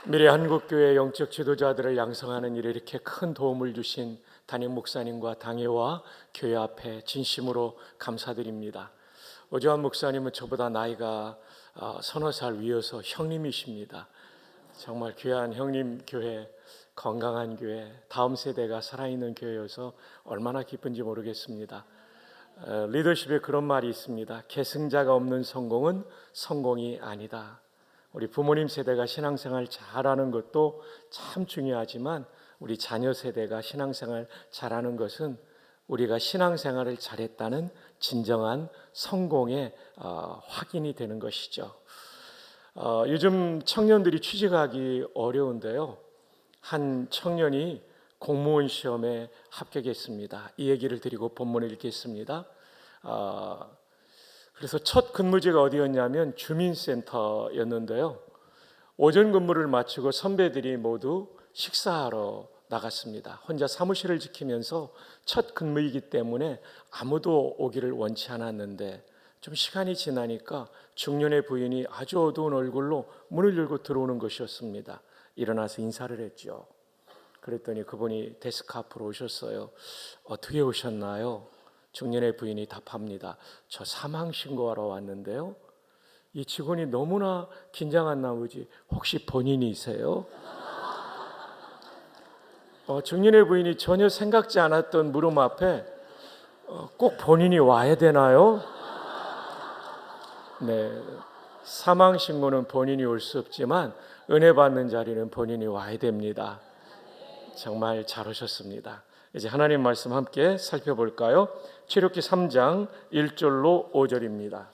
미래 한국교회 영적 지도자들을 양성하는 일에 이렇게 큰 도움을 주신 담임 목사님과 당회와 교회 앞에 진심으로 감사드립니다. 오주환 목사님은 저보다 나이가 서너 살 위여서 형님이십니다. 정말 귀한 형님 교회, 건강한 교회, 다음 세대가 살아있는 교회여서 얼마나 기쁜지 모르겠습니다. 리더십에 그런 말이 있습니다. 계승자가 없는 성공은 성공이 아니다. 우리 부모님 세대가 신앙생활 잘하는 것도 참 중요하지만 우리 자녀 세대가 신앙생활 잘하는 것은 우리가 신앙생활을 잘했다는 진정한 성공의 확인이 되는 것이죠. 요즘 청년들이 취직하기 어려운데요. 한 청년이 공무원 시험에 합격했습니다. 이 얘기를 드리고 본문을 읽겠습니다. 그래서 첫 근무지가 어디였냐면 주민센터였는데요. 오전 근무를 마치고 선배들이 모두 식사하러 나갔습니다. 혼자 사무실을 지키면서 첫 근무이기 때문에 아무도 오기를 원치 않았는데 좀 시간이 지나니까 중년의 부인이 아주 어두운 얼굴로 문을 열고 들어오는 것이었습니다. 일어나서 인사를 했죠. 그랬더니 그분이 데스크 앞으로 오셨어요. 어떻게 오셨나요? 중년의 부인이 답합니다. 저 사망 신고하러 왔는데요. 이 직원이 너무나 긴장한 나머지 혹시 본인이세요? 중년의 부인이 전혀 생각지 않았던 물음 앞에 꼭 본인이 와야 되나요? 네, 사망 신고는 본인이 올 수 없지만 은혜 받는 자리는 본인이 와야 됩니다. 정말 잘 오셨습니다. 이제 하나님 말씀 함께 살펴볼까요? 출애굽기 3장 1절로 5절입니다.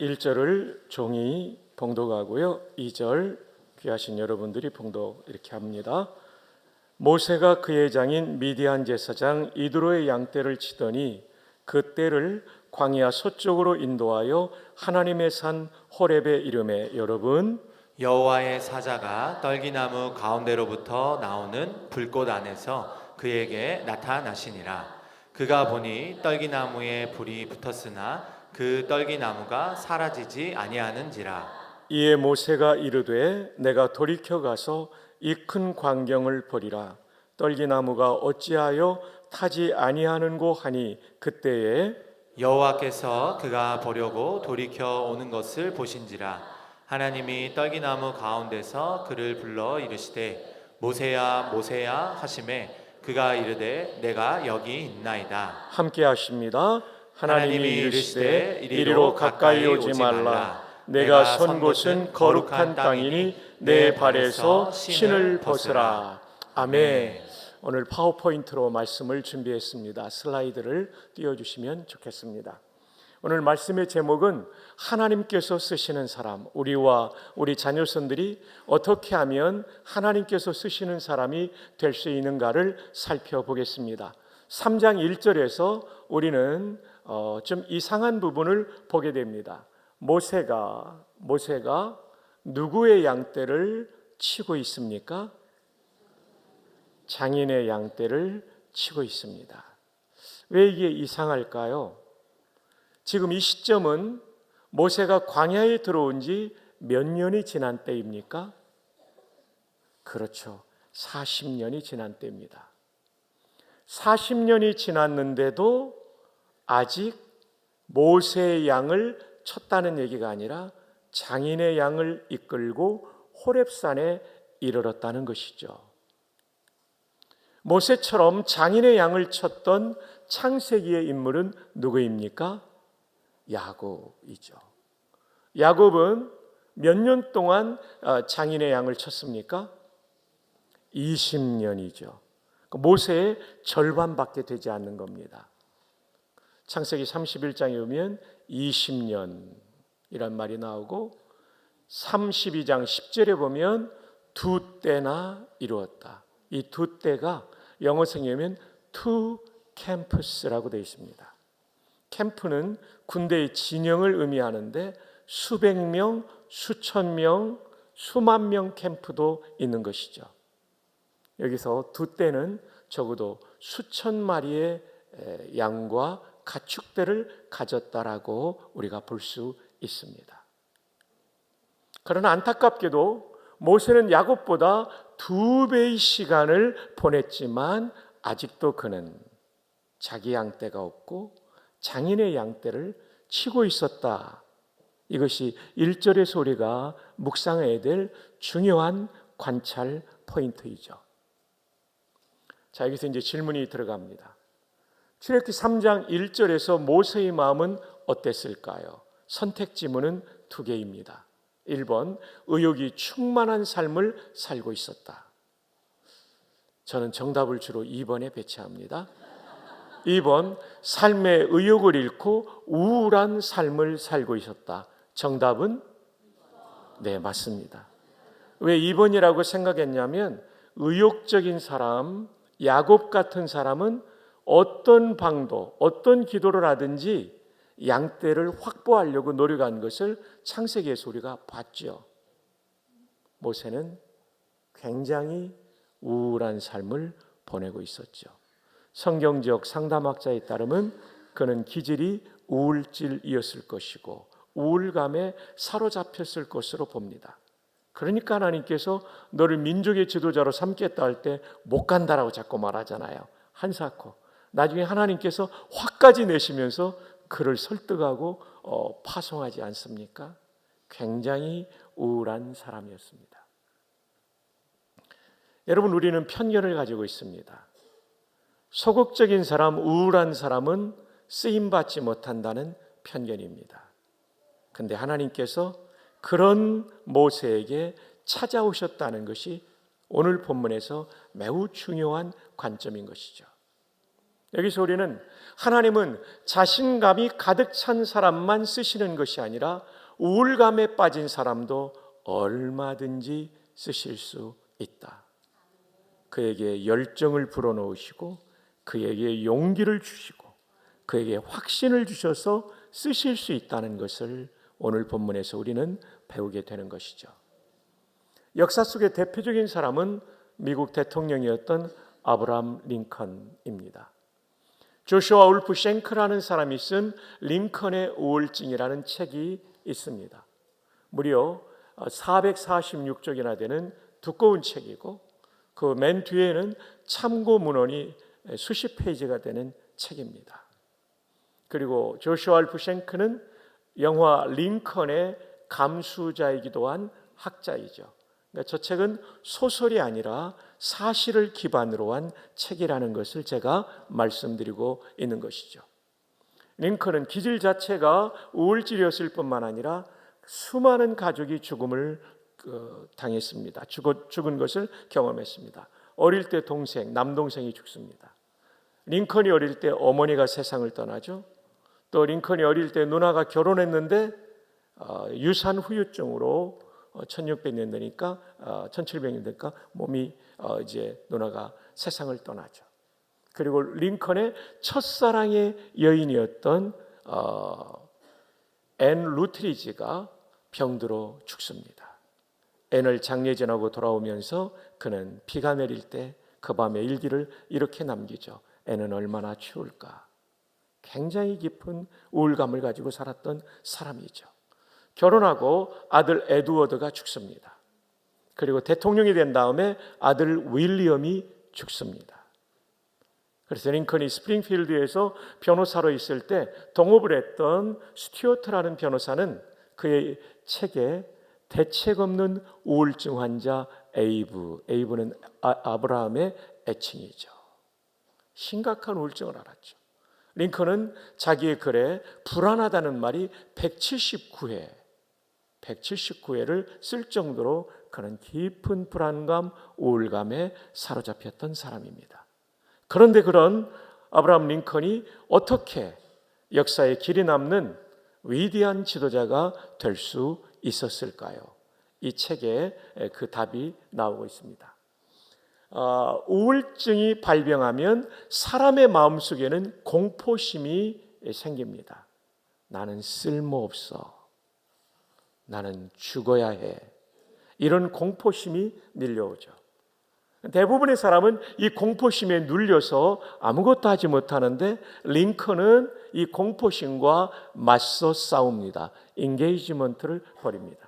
1절을 종이 봉독하고요. 2절 귀하신 여러분들이 봉독 이렇게 합니다. 모세가 그의 장인 미디안 제사장 이드로의 양떼를 치더니 그 떼를 광야 서쪽으로 인도하여 하나님의 산 호렙에 이르매 여러분 여호와의 사자가 떨기나무 가운데로부터 나오는 불꽃 안에서 그에게 나타나시니라. 그가 보니 떨기나무에 불이 붙었으나 그 떨기나무가 사라지지 아니하는지라. 이에 모세가 이르되 내가 돌이켜 가서 이 큰 광경을 보리라. 떨기나무가 어찌하여 타지 아니하는고 하니 그때에 여호와께서 그가 보려고 돌이켜 오는 것을 보신지라. 하나님이 떨기나무 가운데서 그를 불러 이르시되 모세야 모세야 하시매 그가 이르되 내가 여기 있나이다. 함께 하십니다. 하나님이 이르시되 이리로 가까이 오지 말라. 내가 선 곳은 거룩한 땅이니 내 발에서 신을 벗으라. 아멘. 오늘 파워포인트로 말씀을 준비했습니다. 슬라이드를 띄워주시면 좋겠습니다. 오늘 말씀의 제목은 하나님께서 쓰시는 사람, 우리와 우리 자녀선들이 어떻게 하면 하나님께서 쓰시는 사람이 될 수 있는가를 살펴보겠습니다. 3장 1절에서 우리는 좀 이상한 부분을 보게 됩니다. 모세가 누구의 양떼를 치고 있습니까? 장인의 양떼를 치고 있습니다. 왜 이게 이상할까요? 지금 이 시점은 모세가 광야에 들어온 지 몇 년이 지난 때입니까? 그렇죠. 40년이 지난 때입니다. 40년이 지났는데도 아직 모세의 양을 쳤다는 얘기가 아니라 장인의 양을 이끌고 호렙산에 이르렀다는 것이죠. 모세처럼 장인의 양을 쳤던 창세기의 인물은 누구입니까? 야곱이죠. 야곱은 몇 년 동안 장인의 양을 쳤습니까? 20년이죠. 모세의 절반밖에 되지 않는 겁니다. 창세기 31장에 보면 20년이란 말이 나오고 32장 10절에 보면 두 때나 이루었다. 이 두 때가 영어 성경에는 two camps라고 되어 있습니다. 캠프는 군대의 진영을 의미하는데 수백 명, 수천 명, 수만 명 캠프도 있는 것이죠. 여기서 두 때는 적어도 수천 마리의 양과 가축들을 가졌다라고 우리가 볼 수 있습니다. 그러나 안타깝게도 모세는 야곱보다 2배의 시간을 보냈지만 아직도 그는 자기 양떼가 없고 장인의 양떼를 치고 있었다. 이것이 1절에서 우리가 묵상해야 될 중요한 관찰 포인트이죠. 자, 여기서 이제 질문이 들어갑니다. 출애굽기 3장 1절에서 모세의 마음은 어땠을까요? 선택 지문은 2개입니다. 1번, 의욕이 충만한 삶을 살고 있었다. 저는 정답을 주로 2번에 배치합니다. 2번, 삶의 의욕을 잃고 우울한 삶을 살고 있었다. 정답은 네, 맞습니다. 왜 2번이라고 생각했냐면 의욕적인 사람, 야곱 같은 사람은 어떤 방도, 어떤 기도를 하든지 양떼를 확보하려고 노력한 것을 창세기에서 우리가 봤죠. 모세는 굉장히 우울한 삶을 보내고 있었죠. 성경적 상담학자에 따르면 그는 기질이 우울질이었을 것이고 우울감에 사로잡혔을 것으로 봅니다. 그러니까 하나님께서 너를 민족의 지도자로 삼겠다 할 때 못 간다라고 자꾸 말하잖아요. 한사코. 나중에 하나님께서 화까지 내시면서 그를 설득하고 파송하지 않습니까? 굉장히 우울한 사람이었습니다. 여러분, 우리는 편견을 가지고 있습니다. 소극적인 사람, 우울한 사람은 쓰임받지 못한다는 편견입니다. 그런데 하나님께서 그런 모세에게 찾아오셨다는 것이 오늘 본문에서 매우 중요한 관점인 것이죠. 여기서 우리는 하나님은 자신감이 가득 찬 사람만 쓰시는 것이 아니라 우울감에 빠진 사람도 얼마든지 쓰실 수 있다. 그에게 열정을 불어넣으시고 그에게 용기를 주시고 그에게 확신을 주셔서 쓰실 수 있다는 것을 오늘 본문에서 우리는 배우게 되는 것이죠. 역사 속의 대표적인 사람은 미국 대통령이었던 아브라함 링컨입니다. 조슈아 울프 쉔크라는 사람이 쓴 링컨의 우울증이라는 책이 있습니다. 무려 446쪽이나 되는 두꺼운 책이고 그 맨 뒤에는 참고 문헌이 수십 페이지가 되는 책입니다. 그리고 조슈아 울프 쉔크는 영화 링컨의 감수자이기도 한 학자이죠. 그러니까 저 책은 소설이 아니라 사실을 기반으로 한 책이라는 것을 제가 말씀드리고 있는 것이죠. 링컨은 기질 자체가 우울질이었을 뿐만 아니라 수많은 가족이 죽음을 당했습니다. 죽은 것을 경험했습니다. 어릴 때 남동생이 죽습니다. 링컨이 어릴 때 어머니가 세상을 떠나죠. 또 링컨이 어릴 때 누나가 결혼했는데 유산 후유증으로 1600년 되니까 1700년 되니까 몸이 이제 누나가 세상을 떠나죠. 그리고 링컨의 첫사랑의 여인이었던 앤 루트리지가 병들어 죽습니다. 앤을 장례 지나고 돌아오면서 그는 비가 내릴 때 그 밤에 일기를 이렇게 남기죠. 앤은 얼마나 추울까. 굉장히 깊은 우울감을 가지고 살았던 사람이죠. 결혼하고 아들 에드워드가 죽습니다. 그리고 대통령이 된 다음에 아들 윌리엄이 죽습니다. 그래서 링컨이 스프링필드에서 변호사로 있을 때 동업을 했던 스튜어트라는 변호사는 그의 책에 대책 없는 우울증 환자 에이브는 아브라함의 애칭이죠. 심각한 우울증을 앓았죠. 링컨은 자기의 글에 불안하다는 말이 179회를 쓸 정도로 그는 깊은 불안감, 우울감에 사로잡혔던 사람입니다. 그런데 그런 아브라함 링컨이 어떻게 역사에 길이 남는 위대한 지도자가 될 수 있었을까요? 이 책에 그 답이 나오고 있습니다. 우울증이 발병하면 사람의 마음속에는 공포심이 생깁니다. 나는 쓸모없어. 나는 죽어야 해. 이런 공포심이 밀려오죠. 대부분의 사람은 이 공포심에 눌려서 아무것도 하지 못하는데 링컨은 이 공포심과 맞서 싸웁니다. 인게이지먼트를 벌입니다.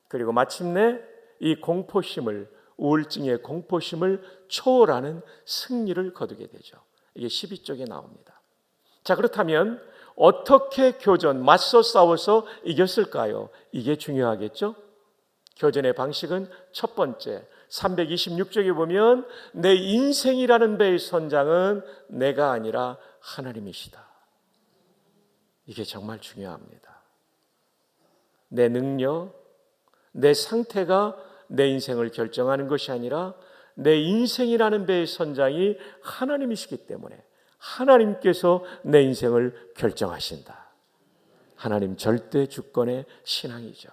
그리고 마침내 이 공포심을, 우울증의 공포심을 초월하는 승리를 거두게 되죠. 이게 12쪽에 나옵니다. 자, 그렇다면 어떻게 교전, 맞서 싸워서 이겼을까요? 이게 중요하겠죠? 교전의 방식은 첫 번째, 326쪽에 보면 내 인생이라는 배의 선장은 내가 아니라 하나님이시다. 이게 정말 중요합니다. 내 능력, 내 상태가 내 인생을 결정하는 것이 아니라 내 인생이라는 배의 선장이 하나님이시기 때문에 하나님께서 내 인생을 결정하신다. 하나님 절대 주권의 신앙이죠.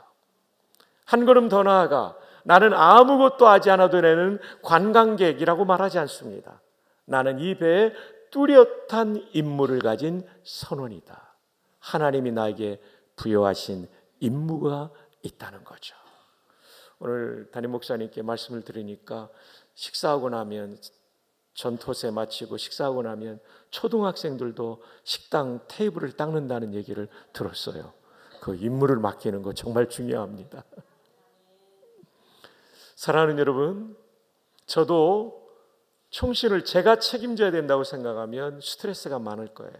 한 걸음 더 나아가 나는 아무것도 하지 않아도 되는 관광객이라고 말하지 않습니다. 나는 이 배에 뚜렷한 임무를 가진 선원이다. 하나님이 나에게 부여하신 임무가 있다는 거죠. 오늘 담임 목사님께 말씀을 들으니까 식사하고 나면 전토세 마치고 식사하고 나면 초등학생들도 식당 테이블을 닦는다는 얘기를 들었어요. 그 임무를 맡기는 거 정말 중요합니다. 사랑하는 여러분, 저도 총신을 제가 책임져야 된다고 생각하면 스트레스가 많을 거예요.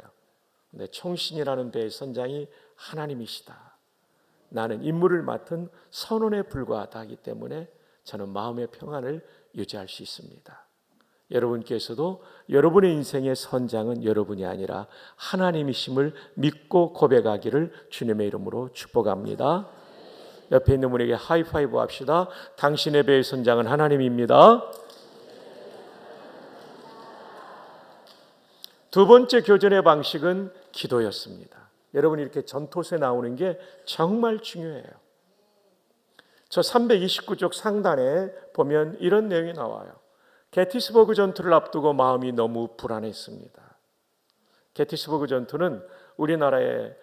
근데 총신이라는 배의 선장이 하나님이시다. 나는 임무를 맡은 선원에 불과하다 하기 때문에 저는 마음의 평안을 유지할 수 있습니다. 여러분께서도 여러분의 인생의 선장은 여러분이 아니라 하나님이심을 믿고 고백하기를 주님의 이름으로 축복합니다. 옆에 있는 분에게 하이파이브 합시다. 당신의 배의 선장은 하나님입니다. 두 번째 교전의 방식은 기도였습니다. 여러분이 이렇게 전토서에 나오는 게 정말 중요해요. 저 329쪽 상단에 보면 이런 내용이 나와요. 게티스버그 전투를 앞두고 마음이 너무 불안했습니다. 게티스버그 전투는 우리나라의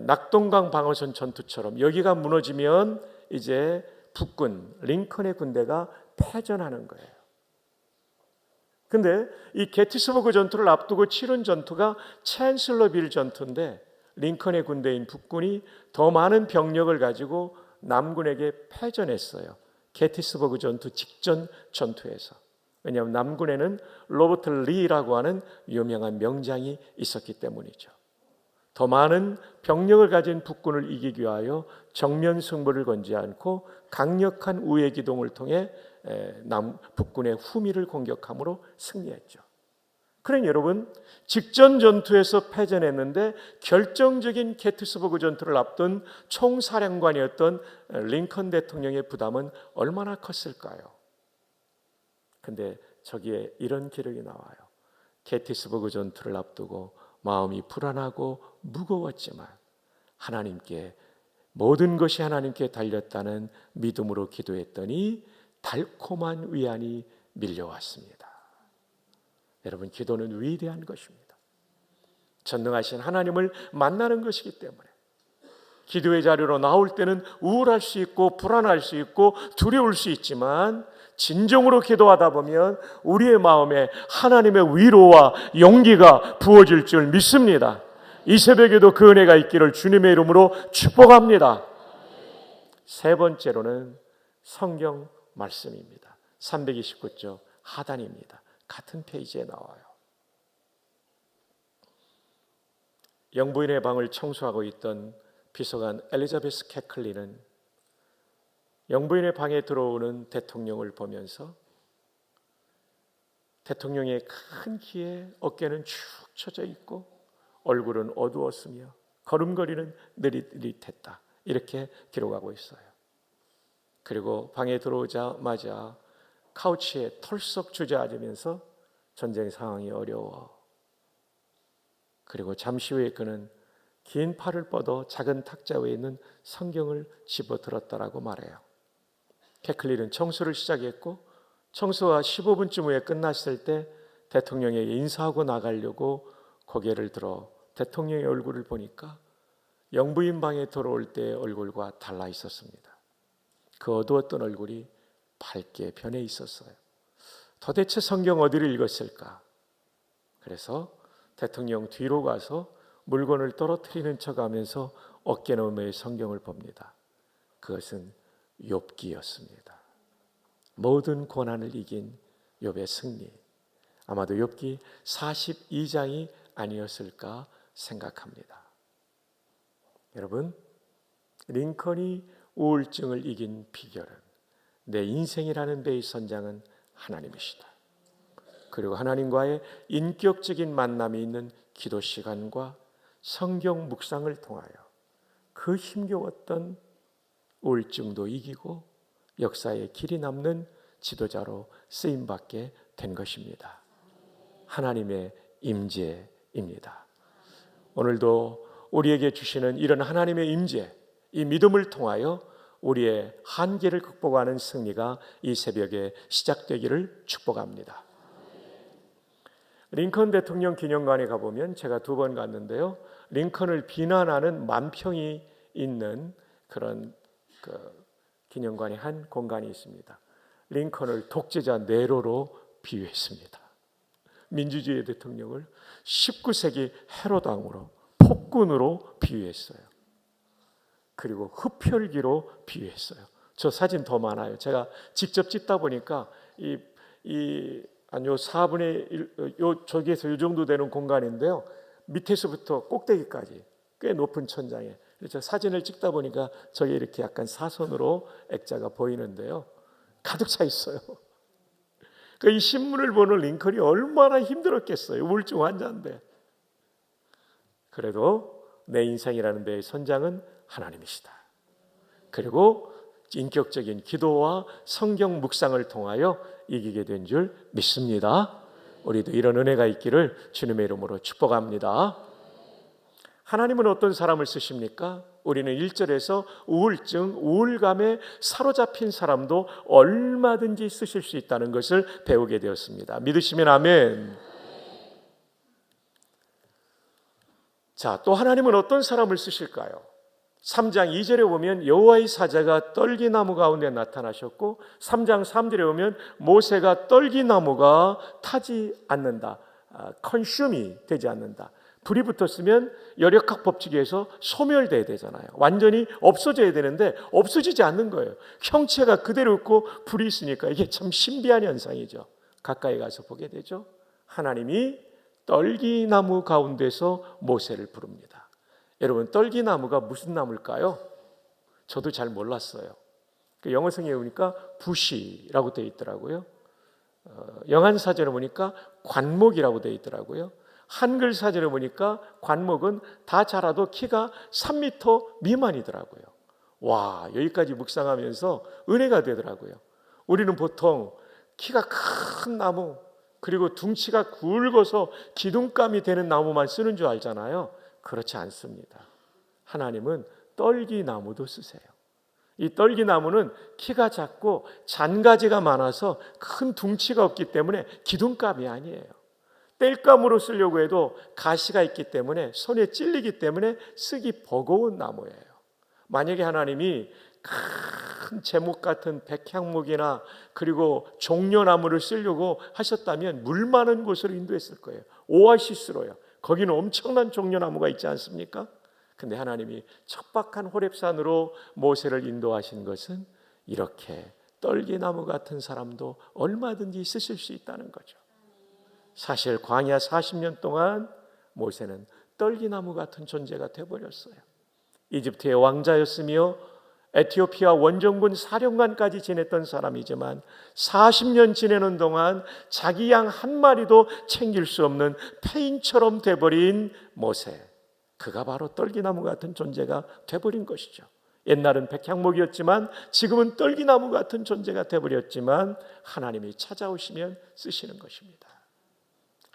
낙동강 방어선 전투처럼 여기가 무너지면 이제 북군, 링컨의 군대가 패전하는 거예요. 근데 이 게티스버그 전투를 앞두고 치른 전투가 챈슬러빌 전투인데 링컨의 군대인 북군이 더 많은 병력을 가지고 남군에게 패전했어요. 게티스버그 전투 직전 전투에서. 왜냐하면 남군에는 로버트 리라고 하는 유명한 명장이 있었기 때문이죠. 더 많은 병력을 가진 북군을 이기기 위하여 정면 승부를 건지 않고 강력한 우회 기동을 통해 북군의 후미를 공격함으로 승리했죠. 그러니 여러분, 직전 전투에서 패전했는데 결정적인 게티스버그 전투를 앞둔 총사령관이었던 링컨 대통령의 부담은 얼마나 컸을까요? 근데 저기에 이런 기록이 나와요. 게티스버그 전투를 앞두고 마음이 불안하고 무거웠지만 하나님께, 모든 것이 하나님께 달렸다는 믿음으로 기도했더니 달콤한 위안이 밀려왔습니다. 여러분, 기도는 위대한 것입니다. 전능하신 하나님을 만나는 것이기 때문에 기도의 자리로 나올 때는 우울할 수 있고 불안할 수 있고 두려울 수 있지만 진정으로 기도하다 보면 우리의 마음에 하나님의 위로와 용기가 부어질 줄 믿습니다. 이 새벽에도 그 은혜가 있기를 주님의 이름으로 축복합니다. 세 번째로는 성경 말씀입니다. 329쪽 하단입니다. 같은 페이지에 나와요. 영부인의 방을 청소하고 있던 비서관 엘리자베스 캐클리는 영부인의 방에 들어오는 대통령을 보면서 대통령의 큰 키에 어깨는 축 처져 있고 얼굴은 어두웠으며 걸음걸이는 느릿느릿했다. 이렇게 기록하고 있어요. 그리고 방에 들어오자마자 카우치에 털썩 주저앉으면서 전쟁 상황이 어려워. 그리고 잠시 후에 그는 긴 팔을 뻗어 작은 탁자 위에 있는 성경을 집어들었다라고 말해요. 캐클리는 청소를 시작했고 청소가 15분쯤 후에 끝났을 때 대통령에게 인사하고 나가려고 고개를 들어 대통령의 얼굴을 보니까 영부인 방에 들어올 때의 얼굴과 달라 있었습니다. 그 어두웠던 얼굴이 밝게 변해 있었어요. 도대체 성경 어디를 읽었을까? 그래서 대통령 뒤로 가서 물건을 떨어뜨리는 척하면서 어깨너머의 성경을 봅니다. 그것은 욥기였습니다. 모든 고난을 이긴 욥의 승리. 아마도 욥기 42장이 아니었을까 생각합니다. 여러분, 링컨이 우울증을 이긴 비결은 내 인생이라는 배의 선장은 하나님이시다. 그리고 하나님과의 인격적인 만남이 있는 기도 시간과 성경 묵상을 통하여 그 힘겨웠던 우울증도 이기고 역사에 길이 남는 지도자로 쓰임받게 된 것입니다. 하나님의 임재입니다. 오늘도 우리에게 주시는 이런 하나님의 임재, 이 믿음을 통하여 우리의 한계를 극복하는 승리가 이 새벽에 시작되기를 축복합니다. 링컨 대통령 기념관에 가보면 제가 2번 갔는데요, 링컨을 비난하는 만평이 있는 그런 기념관의 한 공간이 있습니다. 링컨을 독재자 네로로 비유했습니다. 민주주의 대통령을 19세기 헤로당으로, 폭군으로 비유했어요. 그리고 흡혈귀로 비유했어요. 저 사진 더 많아요. 제가 직접 찍다 보니까 요 4분의 1, 저기에서 이 정도 되는 공간인데요, 밑에서부터 꼭대기까지 꽤 높은 천장에, 그래서 사진을 찍다 보니까 저게 이렇게 약간 사선으로 액자가 보이는데요, 가득 차 있어요. 이 신문을 보는 링컨이 얼마나 힘들었겠어요. 우울증 환자인데. 그래도 내 인생이라는 배의 선장은 하나님이시다. 그리고 인격적인 기도와 성경 묵상을 통하여 이기게 된 줄 믿습니다. 우리도 이런 은혜가 있기를 주님의 이름으로 축복합니다. 하나님은 어떤 사람을 쓰십니까? 우리는 1절에서 우울증, 우울감에 사로잡힌 사람도 얼마든지 쓰실 수 있다는 것을 배우게 되었습니다. 믿으시면 아멘. 자, 또 하나님은 어떤 사람을 쓰실까요? 3장 2절에 보면 여호와의 사자가 떨기나무 가운데 나타나셨고, 3장 3절에 보면 모세가 떨기나무가 타지 않는다, 컨슘이 되지 않는다. 불이 붙었으면 열역학 법칙에서 소멸돼야 되잖아요. 완전히 없어져야 되는데 없어지지 않는 거예요. 형체가 그대로 있고 불이 있으니까 이게 참 신비한 현상이죠. 가까이 가서 보게 되죠. 하나님이 떨기나무 가운데서 모세를 부릅니다. 여러분, 떨기나무가 무슨 나무일까요? 저도 잘 몰랐어요. 영어 성경에 보니까 부시라고 되어 있더라고요. 영한 사전에 보니까 관목이라고 되어 있더라고요. 한글 사전에 보니까 관목은 다 자라도 키가 3m 미만이더라고요. 와, 여기까지 묵상하면서 은혜가 되더라고요. 우리는 보통 키가 큰 나무, 그리고 둥치가 굵어서 기둥감이 되는 나무만 쓰는 줄 알잖아요. 그렇지 않습니다. 하나님은 떨기나무도 쓰세요. 이 떨기나무는 키가 작고 잔가지가 많아서 큰 둥치가 없기 때문에 기둥감이 아니에요. 땔감으로 쓰려고 해도 가시가 있기 때문에 손에 찔리기 때문에 쓰기 버거운 나무예요. 만약에 하나님이 큰 제목 같은 백향목이나 그리고 종려나무를 쓰려고 하셨다면 물 많은 곳으로 인도했을 거예요. 오아시스로요. 거기는 엄청난 종려나무가 있지 않습니까? 근데 하나님이 척박한 호렙산으로 모세를 인도하신 것은 이렇게 떨기나무 같은 사람도 얼마든지 쓰실 수 있다는 거죠. 사실 광야 40년 동안 모세는 떨기나무 같은 존재가 되어버렸어요. 이집트의 왕자였으며 에티오피아 원정군 사령관까지 지냈던 사람이지만 40년 지내는 동안 자기 양 한 마리도 챙길 수 없는 폐인처럼 돼버린 모세, 그가 바로 떨기나무 같은 존재가 돼버린 것이죠. 옛날은 백향목이었지만 지금은 떨기나무 같은 존재가 돼버렸지만 하나님이 찾아오시면 쓰시는 것입니다.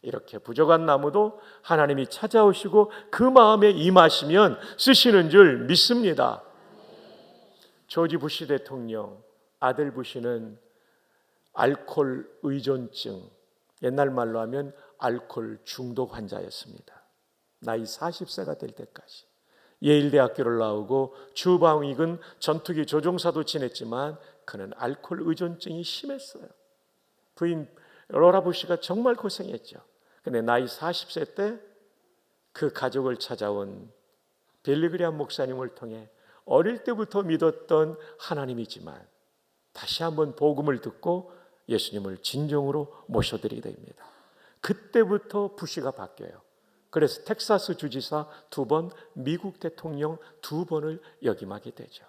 이렇게 부족한 나무도 하나님이 찾아오시고 그 마음에 임하시면 쓰시는 줄 믿습니다. 조지 부시 대통령 아들 부시는 알코올 의존증, 옛날 말로 하면 알코올 중독 환자였습니다. 나이 40세가 될 때까지 예일대학교를 나오고 주방위군 전투기 조종사도 지냈지만 그는 알코올 의존증이 심했어요. 부인 로라 부시가 정말 고생했죠. 근데 나이 40세 때 그 가족을 찾아온 빌리그리암 목사님을 통해 어릴 때부터 믿었던 하나님이지만 다시 한번 복음을 듣고 예수님을 진정으로 모셔드리게 됩니다. 그때부터 부시가 바뀌어요. 그래서 텍사스 주지사 2번, 미국 대통령 2번을 역임하게 되죠.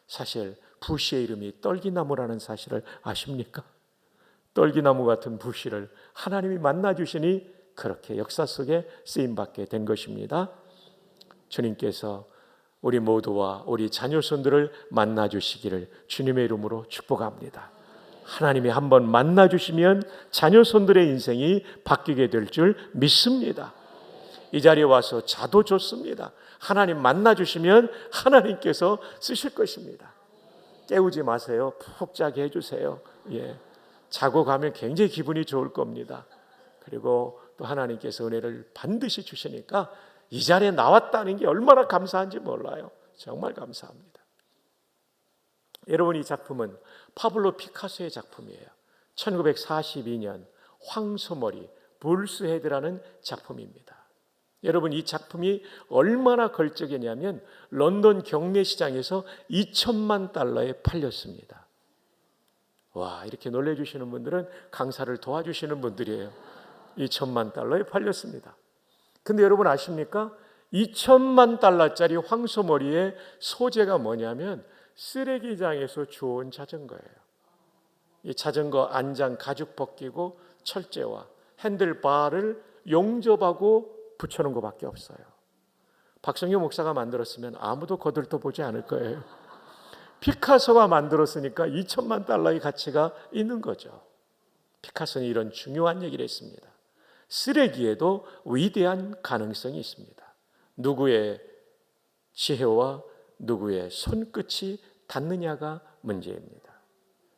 사실 부시의 이름이 떨기나무라는 사실을 아십니까? 떨기나무 같은 부시를 하나님이 만나주시니 그렇게 역사 속에 쓰임받게 된 것입니다. 주님께서 우리 모두와 우리 자녀손들을 만나주시기를 주님의 이름으로 축복합니다. 하나님이 한번 만나주시면 자녀손들의 인생이 바뀌게 될 줄 믿습니다. 이 자리에 와서 자도 좋습니다. 하나님 만나주시면 하나님께서 쓰실 것입니다. 깨우지 마세요. 푹 자게 해주세요. 자고 가면 굉장히 기분이 좋을 겁니다. 그리고 또 하나님께서 은혜를 반드시 주시니까 이 자리에 나왔다는 게 얼마나 감사한지 몰라요. 정말 감사합니다. 여러분, 이 작품은 파블로 피카소의 작품이에요. 1942년 황소머리 불스헤드라는 작품입니다. 여러분, 이 작품이 얼마나 걸작이냐면 런던 경매시장에서 2천만 달러에 팔렸습니다. 와, 이렇게 놀래주시는 분들은 강사를 도와주시는 분들이에요. 2천만 달러에 팔렸습니다. 근데 여러분 아십니까? 2천만 달러짜리 황소머리의 소재가 뭐냐면 쓰레기장에서 주워온 자전거예요. 이 자전거 안장 가죽 벗기고 철제와 핸들바를 용접하고 붙여놓은 것밖에 없어요. 박성규 목사가 만들었으면 아무도 거들떠보지 않을 거예요. 피카소가 만들었으니까 2천만 달러의 가치가 있는 거죠. 피카소는 이런 중요한 얘기를 했습니다. 쓰레기에도 위대한 가능성이 있습니다. 누구의 지혜와 누구의 손끝이 닿느냐가 문제입니다.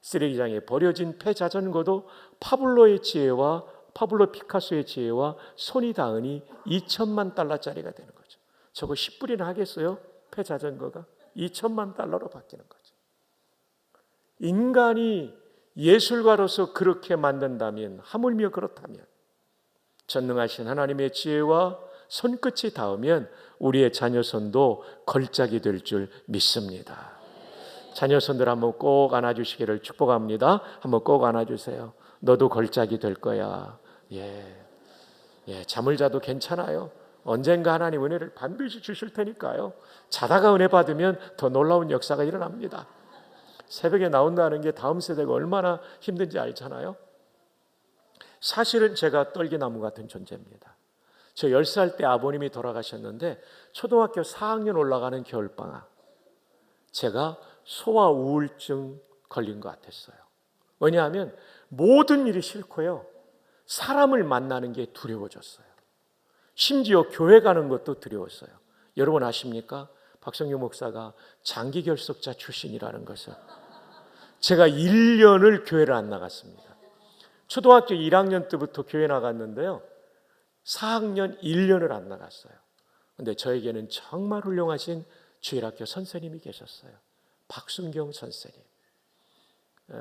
쓰레기장에 버려진 폐자전거도 파블로의 지혜와 파블로 피카소의 지혜와 손이 닿으니 2천만 달러짜리가 되는 거죠. 저거 10불이나 하겠어요? 폐자전거가 2천만 달러로 바뀌는 거죠. 인간이 예술가로서 그렇게 만든다면, 하물며 그렇다면, 전능하신 하나님의 지혜와 손끝이 닿으면 우리의 자녀손도 걸작이 될 줄 믿습니다. 자녀손들 한번 꼭 안아주시기를 축복합니다. 한번 꼭 안아주세요. 너도 걸작이 될 거야. 잠을 자도 괜찮아요. 언젠가 하나님 은혜를 반드시 주실 테니까요. 자다가 은혜 받으면 더 놀라운 역사가 일어납니다. 새벽에 나온다는 게 다음 세대가 얼마나 힘든지 알잖아요. 사실은 제가 떨기나무 같은 존재입니다. 저 10살 때 아버님이 돌아가셨는데 초등학교 4학년 올라가는 겨울방학, 제가 소아 우울증 걸린 것 같았어요. 왜냐하면 모든 일이 싫고요, 사람을 만나는 게 두려워졌어요. 심지어 교회 가는 것도 두려웠어요. 여러분 아십니까? 박성규 목사가 장기 결석자 출신이라는 것을. 제가 1년을 교회를 안 나갔습니다. 초등학교 1학년 때부터 교회 나갔는데요, 4학년 1년을 안 나갔어요. 근데 저에게는 정말 훌륭하신 주일학교 선생님이 계셨어요. 박순경 선생님.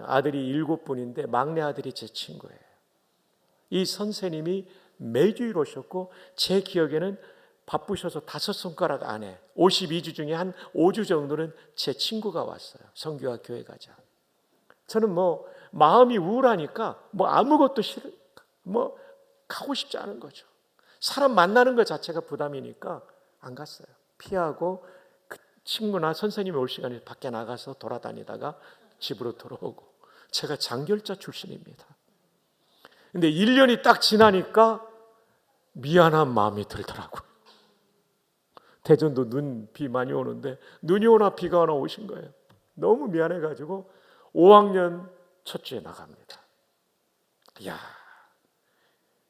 아들이 7분인데 막내 아들이 제 친구예요. 이 선생님이 매주일 오셨고, 제 기억에는 바쁘셔서 5손가락 안에 52주 중에 한 5주 정도는 제 친구가 왔어요. 성교와 교회 가자. 저는 마음이 우울하니까 아무것도 가고 싶지 않은 거죠. 사람 만나는 것 자체가 부담이니까 안 갔어요. 피하고 그 친구나 선생님이 올 시간에 밖에 나가서 돌아다니다가 집으로 돌아오고. 제가 장결자 출신입니다. 근데 1년이 딱 지나니까 미안한 마음이 들더라고요. 대전도 비 많이 오는데 눈이 오나 비가 오나 오신 거예요. 너무 미안해가지고 5학년 첫 주에 나갑니다.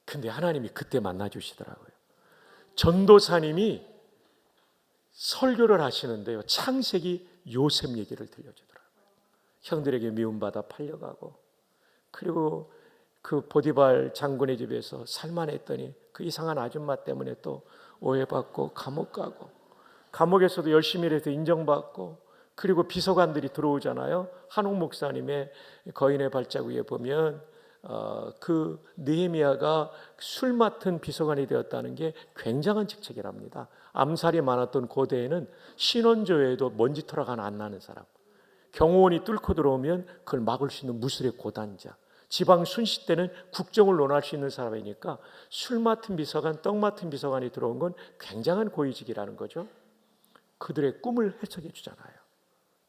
근데 하나님이 그때 만나주시더라고요. 전도사님이 설교를 하시는데요, 창세기 요셉 얘기를 들려주더라고요. 형들에게 미움받아 팔려가고, 그리고 그 보디발 장군의 집에서 살만했더니 그 이상한 아줌마 때문에 또 오해받고 감옥 가고, 감옥에서도 열심히 일해서 인정받고, 그리고 비서관들이 들어오잖아요. 한옥 목사님의 거인의 발자국에 보면 그 느헤미야가 술 맡은 비서관이 되었다는 게 굉장한 직책이랍니다. 암살이 많았던 고대에는 신원조에도 먼지토락 하나 안 나는 사람, 경호원이 뚫고 들어오면 그걸 막을 수 있는 무술의 고단자, 지방 순시 때는 국정을 논할 수 있는 사람이니까 술 맡은 비서관, 떡 맡은 비서관이 들어온 건 굉장한 고위직이라는 거죠. 그들의 꿈을 해석해 주잖아요.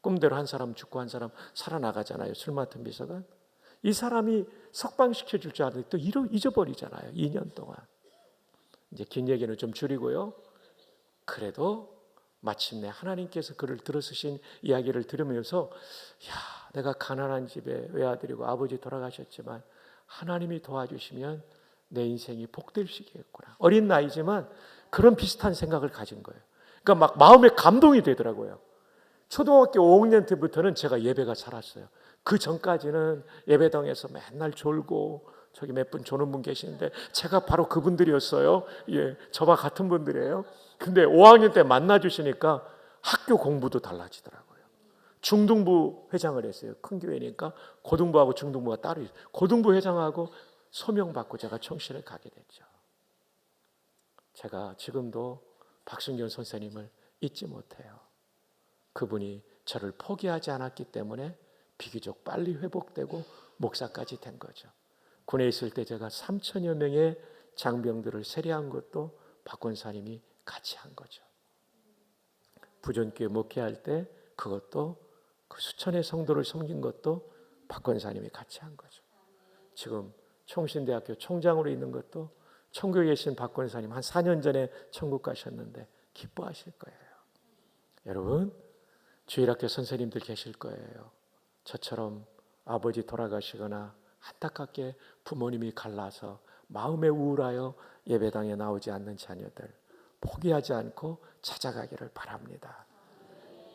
꿈대로 한 사람 죽고 한 사람 살아나가잖아요. 술 맡은 비서관. 이 사람이 석방시켜 줄 줄 알았는데 또 잊어버리잖아요. 2년 동안. 이제 긴 얘기는 좀 줄이고요. 그래도 마침내 하나님께서 그를 들어서신 이야기를 들으면서 내가 가난한 집에 외아들이고 아버지 돌아가셨지만 하나님이 도와주시면 내 인생이 복될 시기였구나. 어린 나이지만 그런 비슷한 생각을 가진 거예요. 그러니까 막 마음에 감동이 되더라고요. 초등학교 5학년 때부터는 제가 예배가 살았어요. 그 전까지는 예배당에서 맨날 졸고, 저기 몇 분 조는 분 계시는데 제가 바로 그분들이었어요. 예, 저와 같은 분들이에요. 근데 5학년 때 만나 주시니까 학교 공부도 달라지더라고요. 중등부 회장을 했어요. 큰 교회니까 고등부하고 중등부가 따로 있어요. 고등부 회장하고 소명받고 제가 청신을 가게 됐죠. 제가 지금도 박순경 선생님을 잊지 못해요. 그분이 저를 포기하지 않았기 때문에 비교적 빨리 회복되고 목사까지 된 거죠. 군에 있을 때 제가 3천여 명의 장병들을 세례한 것도 박 권사님이 같이 한 거죠. 부전교회 목회할 때 그것도 그 수천의 성도를 섬긴 것도 박 권사님이 같이 한 거죠. 지금 총신대학교 총장으로 있는 것도 천국에 계신 박 권사님 한 4년 전에 천국 가셨는데 기뻐하실 거예요. 여러분, 주일학교 선생님들 계실 거예요. 저처럼 아버지 돌아가시거나 안타깝게 부모님이 갈라서 마음에 우울하여 예배당에 나오지 않는 자녀들, 포기하지 않고 찾아가기를 바랍니다.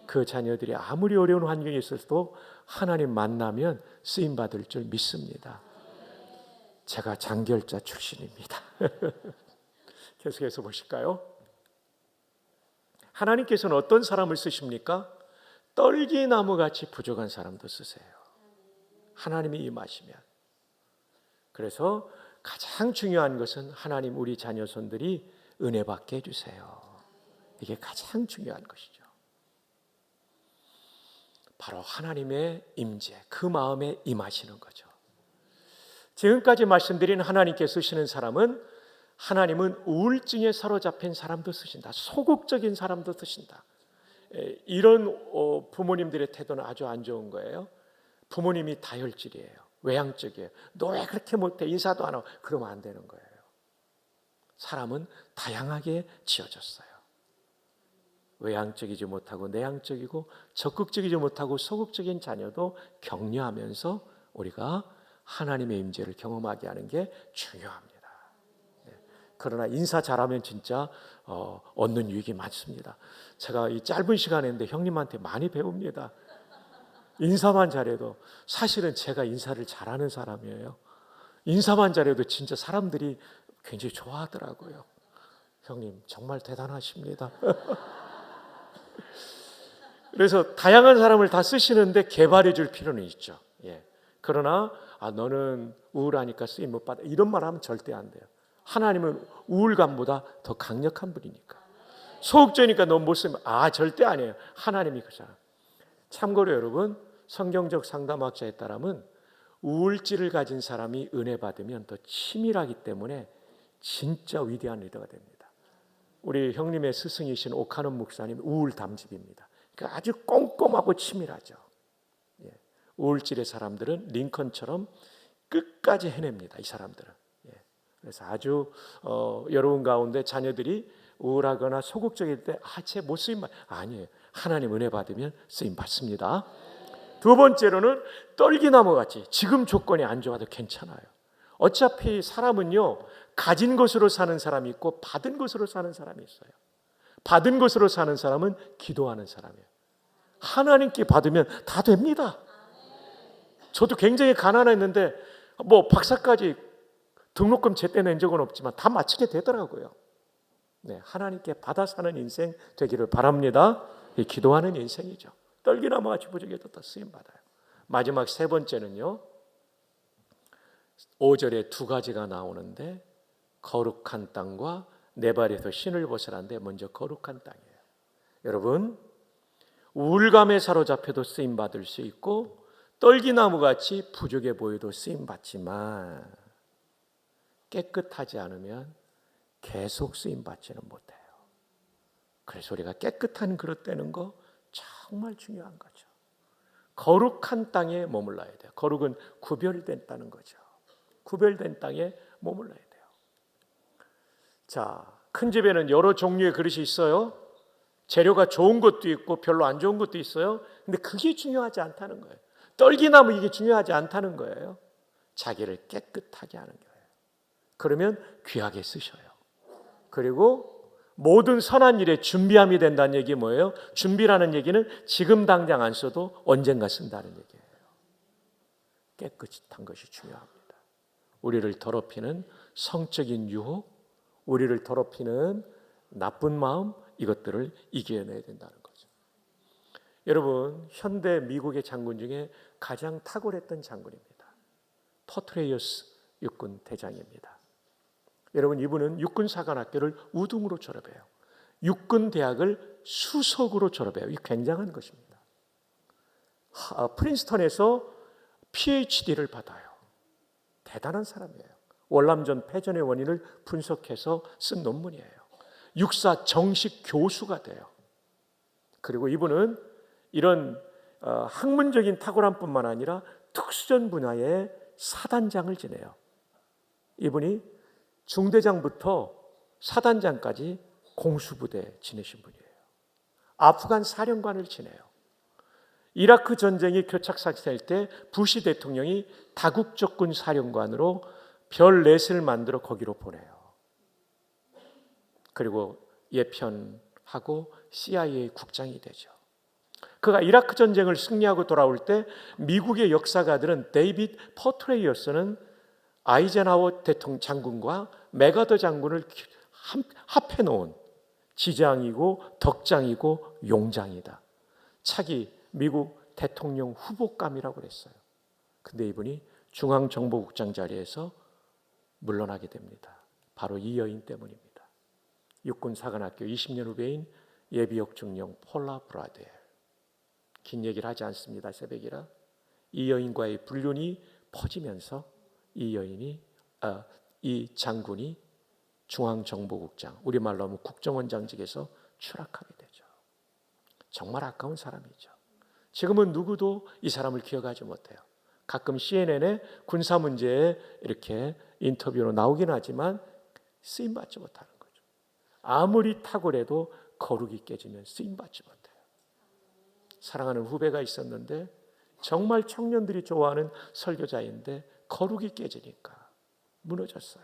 그 자녀들이 아무리 어려운 환경에 있어도 하나님 만나면 쓰임받을 줄 믿습니다. 제가 장결자 출신입니다. 계속해서 보실까요? 하나님께서는 어떤 사람을 쓰십니까? 떨기나무같이 부족한 사람도 쓰세요. 하나님이 임하시면. 그래서 가장 중요한 것은 하나님 우리 자녀손들이 은혜 받게 해주세요. 이게 가장 중요한 것이죠. 바로 하나님의 임재, 그 마음에 임하시는 거죠. 지금까지 말씀드린 하나님께 쓰시는 사람은 하나님은 우울증에 사로잡힌 사람도 쓰신다. 소극적인 사람도 쓰신다. 이런 부모님들의 태도는 아주 안 좋은 거예요. 부모님이 다혈질이에요. 외향적이에요. 너 왜 그렇게 못해? 인사도 안 하고. 그러면 안 되는 거예요. 사람은 다양하게 지어졌어요. 외향적이지 못하고 내향적이고 적극적이지 못하고 소극적인 자녀도 격려하면서 우리가 하나님의 임재를 경험하게 하는 게 중요합니다. 그러나 인사 잘하면 진짜 얻는 유익이 많습니다. 제가 이 짧은 시간에 했는데 형님한테 많이 배웁니다. 인사만 잘해도 사실은 제가 인사를 잘하는 사람이에요. 인사만 잘해도 진짜 사람들이 굉장히 좋아하더라고요. 형님 정말 대단하십니다. 그래서 다양한 사람을 다 쓰시는데 개발해 줄 필요는 있죠. 예. 그러나 너는 우울하니까 쓰임 못 받아 이런 말 하면 절대 안 돼요. 하나님은 우울감보다 더 강력한 분이니까. 소극적이니까 너 못 쓰면 절대 아니에요. 하나님이 그 사람. 참고로 여러분, 성경적 상담학자에 따르면 우울증을 가진 사람이 은혜 받으면 더 치밀하기 때문에 진짜 위대한 리더가 됩니다. 우리 형님의 스승이신 오카논 목사님 우울담집입니다. 그러니까 아주 꼼꼼하고 치밀하죠. 예. 우울증의 사람들은 링컨처럼 끝까지 해냅니다. 이 사람들은. 예. 그래서 아주 여러분 가운데 자녀들이 우울하거나 소극적일 때 쟤 못 쓰임 아니에요. 하나님 은혜 받으면 쓰임 받습니다. 두 번째로는 떨기나무같이 지금 조건이 안 좋아도 괜찮아요. 어차피 사람은요 가진 것으로 사는 사람이 있고 받은 것으로 사는 사람이 있어요. 받은 것으로 사는 사람은 기도하는 사람이에요. 하나님께 받으면 다 됩니다. 저도 굉장히 가난했는데 뭐 박사까지 등록금 제때 낸 적은 없지만 다 마치게 되더라고요. 네, 하나님께 받아 사는 인생 되기를 바랍니다. 기도하는 인생이죠. 떨기나무같이 부족해도 더 쓰임 받아요. 마지막 세 번째는요, 5절에 두 가지가 나오는데 거룩한 땅과 내 발에서 신을 벗으라는데 먼저 거룩한 땅이에요. 여러분, 우울감에 사로잡혀도 쓰임받을 수 있고 떨기나무같이 부족해 보여도 쓰임받지만 깨끗하지 않으면 계속 쓰임받지는 못해요. 그래서 우리가 깨끗한 그릇 되는 거 정말 중요한 거죠. 거룩한 땅에 머물러야 돼요. 거룩은 구별됐다는 거죠. 구별된 땅에 머물러야 돼요. 자, 큰 집에는 여러 종류의 그릇이 있어요. 재료가 좋은 것도 있고 별로 안 좋은 것도 있어요. 근데 그게 중요하지 않다는 거예요. 떨기나무 이게 중요하지 않다는 거예요. 자기를 깨끗하게 하는 거예요. 그러면 귀하게 쓰셔요. 그리고 모든 선한 일에 준비함이 된다는 얘기 뭐예요? 준비라는 얘기는 지금 당장 안 써도 언젠가 쓴다는 얘기예요. 깨끗한 것이 중요합니다. 우리를 더럽히는 성적인 유혹, 우리를 더럽히는 나쁜 마음, 이것들을 이겨내야 된다는 거죠. 여러분, 현대 미국의 장군 중에 가장 탁월했던 장군입니다. 포트레이어스 육군 대장입니다. 여러분, 이분은 육군사관학교를 우등으로 졸업해요. 육군대학을 수석으로 졸업해요. 이 굉장한 것입니다. 프린스턴에서 PhD를 받아요. 대단한 사람이에요. 월남전 패전의 원인을 분석해서 쓴 논문이에요. 육사 정식 교수가 돼요. 그리고 이분은 이런 학문적인 탁월함뿐만 아니라 특수전 분야의 사단장을 지내요. 이분이 중대장부터 사단장까지 공수부대 지내신 분이에요. 아프간 사령관을 지내요. 이라크 전쟁이 교착사될 때 부시 대통령이 다국적군 사령관으로 별 넷을 만들어 거기로 보내요. 그리고 예편하고 CIA 국장이 되죠. 그가 이라크 전쟁을 승리하고 돌아올 때 미국의 역사가들은 데이빗 포트레이어스는 아이젠하워 대통령 장군과 맥아더 장군을 합해 놓은 지장이고 덕장이고 용장이다. 차기 미국 대통령 후보감이라고 그랬어요. 근데 이분이 중앙정보국장 자리에서 물러나게 됩니다. 바로 이 여인 때문입니다. 육군사관학교 20년 후배인 예비역 중령 폴라 브라델. 긴 얘기를 하지 않습니다. 새벽이라. 이 여인과의 불륜이 퍼지면서 이 장군이 중앙정보국장, 우리말로 하면 국정원장직에서 추락하게 되죠. 정말 아까운 사람이죠. 지금은 누구도 이 사람을 기억하지 못해요. 가끔 CNN에 군사 문제에 이렇게 인터뷰로 나오긴 하지만 쓰임받지 못하는 거죠. 아무리 탁월해도 거룩이 깨지면 쓰임받지 못해요. 사랑하는 후배가 있었는데 정말 청년들이 좋아하는 설교자인데 거룩이 깨지니까 무너졌어요.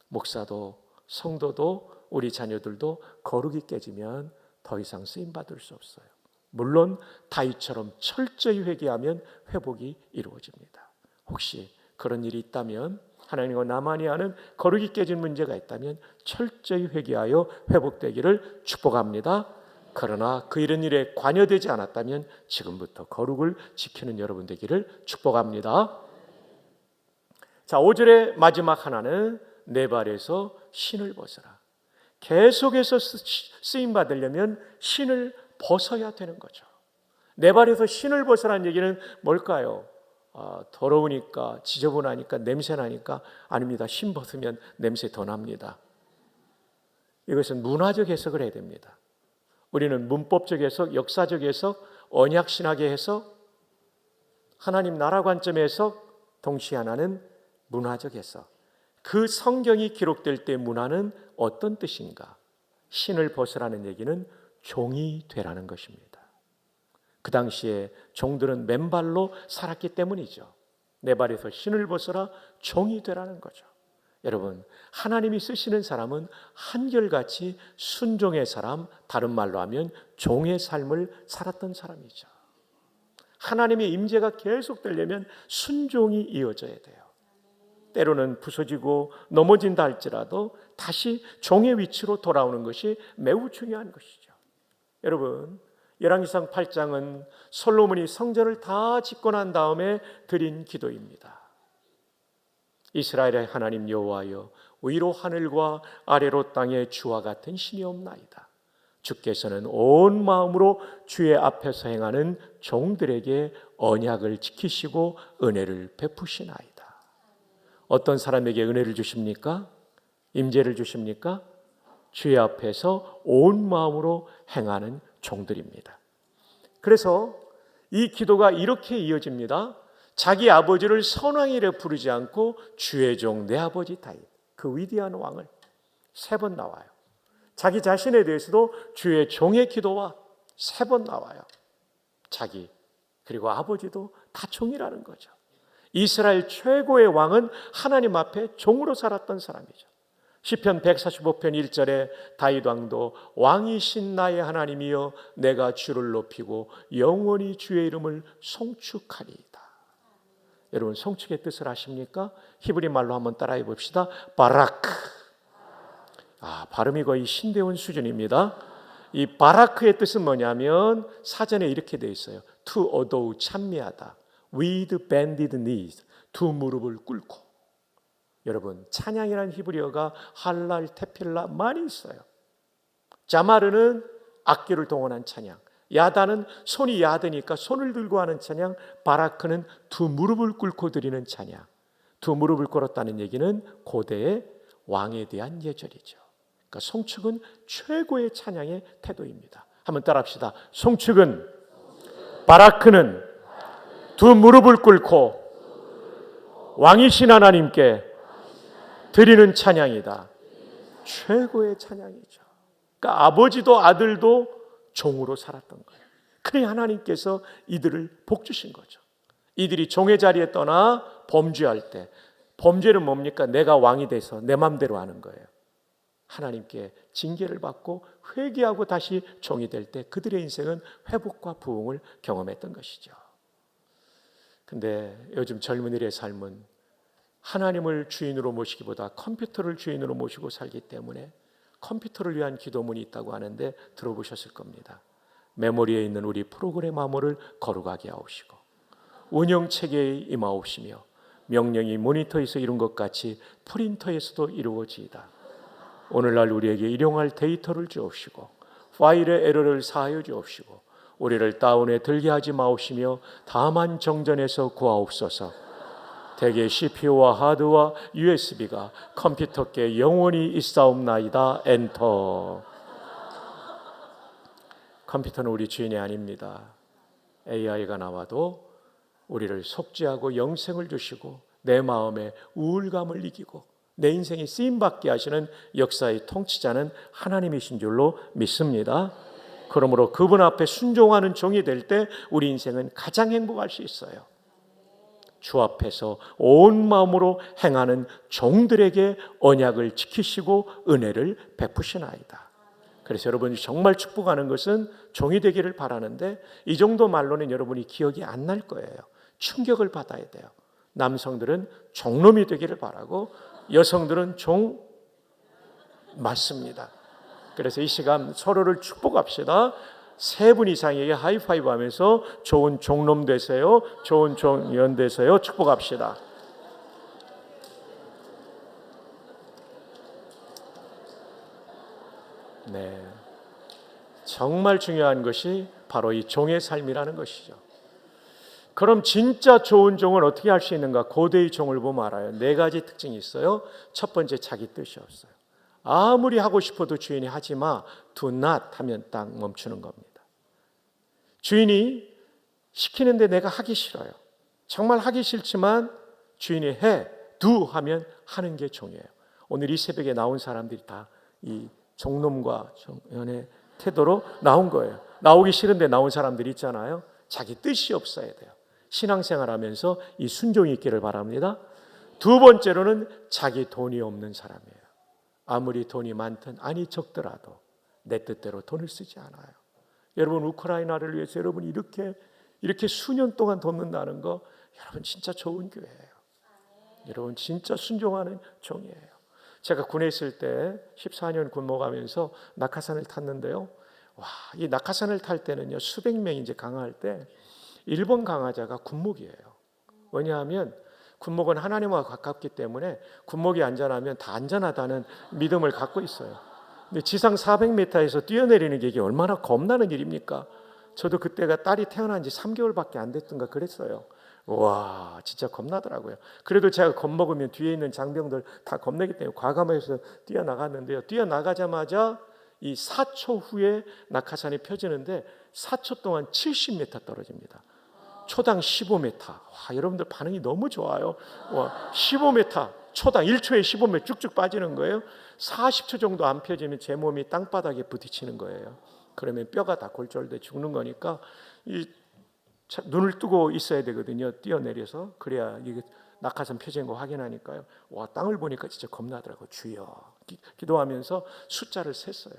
목사도 성도도 우리 자녀들도 거룩이 깨지면 더 이상 쓰임받을 수 없어요. 물론 다윗처럼 철저히 회개하면 회복이 이루어집니다. 혹시 그런 일이 있다면, 하나님과 나만이 아는 거룩이 깨진 문제가 있다면 철저히 회개하여 회복되기를 축복합니다. 그러나 그 이런 일에 관여되지 않았다면 지금부터 거룩을 지키는 여러분 되기를 축복합니다. 자, 5절의 마지막 하나는 내 발에서 신을 벗어라. 계속해서 쓰임 받으려면 신을 벗어야 되는 거죠. 내 발에서 신을 벗으라는 얘기는 뭘까요? 더러우니까, 지저분하니까, 냄새나니까. 아닙니다. 신 벗으면 냄새 더 납니다. 이것은 문화적 해석을 해야 됩니다. 우리는 문법적 해석, 역사적 해석, 언약신학의 해석, 하나님 나라 관점의 해석, 동시에 하나는 문화적 해석. 그 성경이 기록될 때 문화는 어떤 뜻인가? 신을 벗으라는 얘기는 종이 되라는 것입니다. 그 당시에 종들은 맨발로 살았기 때문이죠. 내 발에서 신을 벗어라, 종이 되라는 거죠. 여러분, 하나님이 쓰시는 사람은 한결같이 순종의 사람, 다른 말로 하면 종의 삶을 살았던 사람이죠. 하나님의 임재가 계속되려면 순종이 이어져야 돼요. 때로는 부서지고 넘어진다 할지라도 다시 종의 위치로 돌아오는 것이 매우 중요한 것이죠. 여러분, 열왕기상 8장은 솔로몬이 성전을 다 짓고 난 다음에 드린 기도입니다. 이스라엘의 하나님 여호와여, 위로 하늘과 아래로 땅에 주와 같은 신이 없나이다. 주께서는 온 마음으로 주의 앞에서 행하는 종들에게 언약을 지키시고 은혜를 베푸시나이다. 어떤 사람에게 은혜를 주십니까? 임재를 주십니까? 주의 앞에서 온 마음으로 행하는 종들입니다. 그래서 이 기도가 이렇게 이어집니다. 자기 아버지를 선왕이라 부르지 않고 주의 종 내 아버지 다윗, 그 위대한 왕을 3번 나와요. 자기 자신에 대해서도 주의 종의 기도와 3번 나와요. 자기 그리고 아버지도 다 종이라는 거죠. 이스라엘 최고의 왕은 하나님 앞에 종으로 살았던 사람이죠. 시편 145편 1절에 다윗 왕도 왕이신 나의 하나님이여 내가 주를 높이고 영원히 주의 이름을 송축하리이다. 여러분 송축의 뜻을 아십니까? 히브리 말로 한번 따라해 봅시다. 바라크. 발음이 거의 신대원 수준입니다. 이 바라크의 뜻은 뭐냐면 사전에 이렇게 되어 있어요. To adow, 찬미하다. With bended knees, 두 무릎을 꿇고. 여러분 찬양이라는 히브리어가 할랄, 테필라 많이 있어요. 자마르는 악기를 동원한 찬양, 야다는 손이 야드니까 손을 들고 하는 찬양, 바라크는 두 무릎을 꿇고 드리는 찬양. 두 무릎을 꿇었다는 얘기는 고대의 왕에 대한 예절이죠. 그러니까 송축은 최고의 찬양의 태도입니다. 한번 따라합시다. 송축은, 바라크는 두 무릎을 꿇고 왕이신 하나님께 드리는 찬양이다. 최고의 찬양이죠. 그러니까 아버지도 아들도 종으로 살았던 거예요. 그래 하나님께서 이들을 복 주신 거죠. 이들이 종의 자리에 떠나 범죄할 때, 범죄는 뭡니까? 내가 왕이 돼서 내 맘대로 하는 거예요. 하나님께 징계를 받고 회개하고 다시 종이 될 때 그들의 인생은 회복과 부흥을 경험했던 것이죠. 근데 요즘 젊은이의 삶은 하나님을 주인으로 모시기보다 컴퓨터를 주인으로 모시고 살기 때문에 컴퓨터를 위한 기도문이 있다고 하는데 들어보셨을 겁니다. 메모리에 있는 우리 프로그램 암호를 거룩하게 하옵시고 운영체계에 임하옵시며 명령이 모니터에서 이룬 것 같이 프린터에서도 이루어지이다. 오늘날 우리에게 일용할 데이터를 주옵시고 파일의 에러를 사하여 주옵시고 우리를 다운에 들게 하지 마옵시며 다만 정전에서 구하옵소서. 대개 CPU와 하드와 USB가 컴퓨터께 영원히 있사옵나이다. 엔터. 컴퓨터는 우리 주인이 아닙니다. AI가 나와도 우리를 속죄하고 영생을 주시고 내 마음에 우울감을 이기고 내 인생이 쓰임받게 하시는 역사의 통치자는 하나님이신 줄로 믿습니다. 그러므로 그분 앞에 순종하는 종이 될 때 우리 인생은 가장 행복할 수 있어요. 주 앞에서 온 마음으로 행하는 종들에게 언약을 지키시고 은혜를 베푸시나이다. 그래서 여러분이 정말 축복하는 것은 종이 되기를 바라는데 이 정도 말로는 여러분이 기억이 안 날 거예요. 충격을 받아야 돼요. 남성들은 종놈이 되기를 바라고 여성들은 종 맞습니다. 그래서 이 시간 서로를 축복합시다. 3분 이상에게 하이파이브 하면서 좋은 종놈 되세요. 좋은 종연 되세요. 축복합시다. 네, 정말 중요한 것이 바로 이 종의 삶이라는 것이죠. 그럼 진짜 좋은 종은 어떻게 할 수 있는가? 고대의 종을 보면 알아요. 4가지 특징이 있어요. 첫 번째, 자기 뜻이 없어요. 아무리 하고 싶어도 주인이 하지마, do not 하면 딱 멈추는 겁니다. 주인이 시키는데 내가 하기 싫어요. 정말 하기 싫지만 주인이 해, do 하면 하는 게 종이에요. 오늘 이 새벽에 나온 사람들이 다 이 종놈과 종연의 태도로 나온 거예요. 나오기 싫은데 나온 사람들이 있잖아요. 자기 뜻이 없어야 돼요. 신앙생활하면서 이 순종이 있기를 바랍니다. 두 번째로는 자기 돈이 없는 사람이에요. 아무리 돈이 많든 아니 적더라도 내 뜻대로 돈을 쓰지 않아요. 여러분 우크라이나를 위해서 여러분이 이렇게 수년 동안 돕는다는 거 여러분 진짜 좋은 교회예요. 여러분 진짜 순종하는 종이에요. 제가 군에 있을 때 14년 군목하면서 낙하산을 탔는데요. 와, 이 낙하산을 탈 때는요 수백 명이 이제 강화할 때 1번 강화자가 군목이에요. 왜냐하면 군목은 하나님과 가깝기 때문에 군목이 안전하면 다 안전하다는 믿음을 갖고 있어요. 근데 지상 400m에서 뛰어내리는 게 이게 얼마나 겁나는 일입니까? 저도 그때가 딸이 태어난 지 3개월밖에 안 됐던가 그랬어요. 와, 진짜 겁나더라고요. 그래도 제가 겁먹으면 뒤에 있는 장병들 다 겁내기 때문에 과감해서 뛰어나갔는데요. 뛰어나가자마자 이 4초 후에 낙하산이 펴지는데 4초 동안 70m 떨어집니다. 초당 15m. 와, 여러분들 반응이 너무 좋아요. 와, 15m. 초당 1초에 15m 쭉쭉 빠지는 거예요. 40초 정도 안 펴지면 제 몸이 땅바닥에 부딪히는 거예요. 그러면 뼈가 다 골절돼 죽는 거니까 이 눈을 뜨고 있어야 되거든요. 뛰어내려서 그래야 이게 낙하산 펴진 거 확인하니까요. 와, 땅을 보니까 진짜 겁나더라고요. 주여 기도하면서 숫자를 셌어요.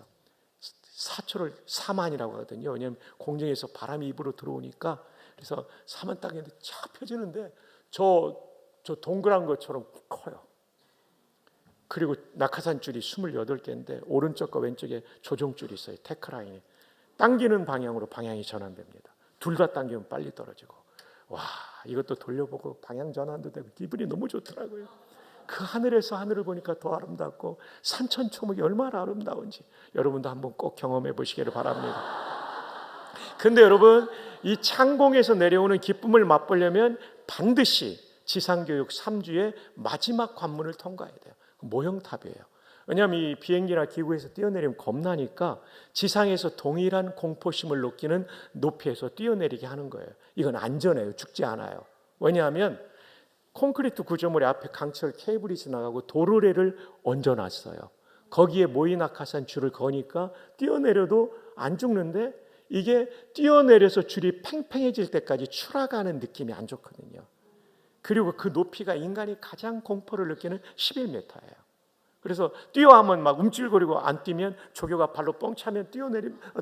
4초를 4만이라고 하거든요. 왜냐하면 공중에서 바람이 입으로 들어오니까. 그래서 4만 땅에 쫙 펴지는데 저 동그란 것처럼 커요. 그리고 낙하산 줄이 28개인데 오른쪽과 왼쪽에 조종줄이 있어요. 테크라인이. 당기는 방향으로 방향이 전환됩니다. 둘 다 당기면 빨리 떨어지고. 와, 이것도 돌려보고 방향 전환도 되고 기분이 너무 좋더라고요. 그 하늘에서 하늘을 보니까 더 아름답고 산천초목이 얼마나 아름다운지 여러분도 한번 꼭 경험해 보시기를 바랍니다. 근데 여러분, 이 창공에서 내려오는 기쁨을 맛보려면 반드시 지상교육 3주의 마지막 관문을 통과해야 돼요. 모형탑이에요. 왜냐하면 이 비행기나 기구에서 뛰어내리면 겁나니까 지상에서 동일한 공포심을 느끼는 높이에서 뛰어내리게 하는 거예요. 이건 안전해요. 죽지 않아요. 왜냐하면 콘크리트 구조물에 앞에 강철 케이블이 지나가고 도르래를 얹어놨어요. 거기에 모이 낙하산 줄을 거니까 뛰어내려도 안 죽는데 이게 뛰어내려서 줄이 팽팽해질 때까지 추락하는 느낌이 안 좋거든요. 그리고 그 높이가 인간이 가장 공포를 느끼는 11m예요. 그래서 뛰어하면 막 움찔거리고 안 뛰면 조교가 발로 뻥 차면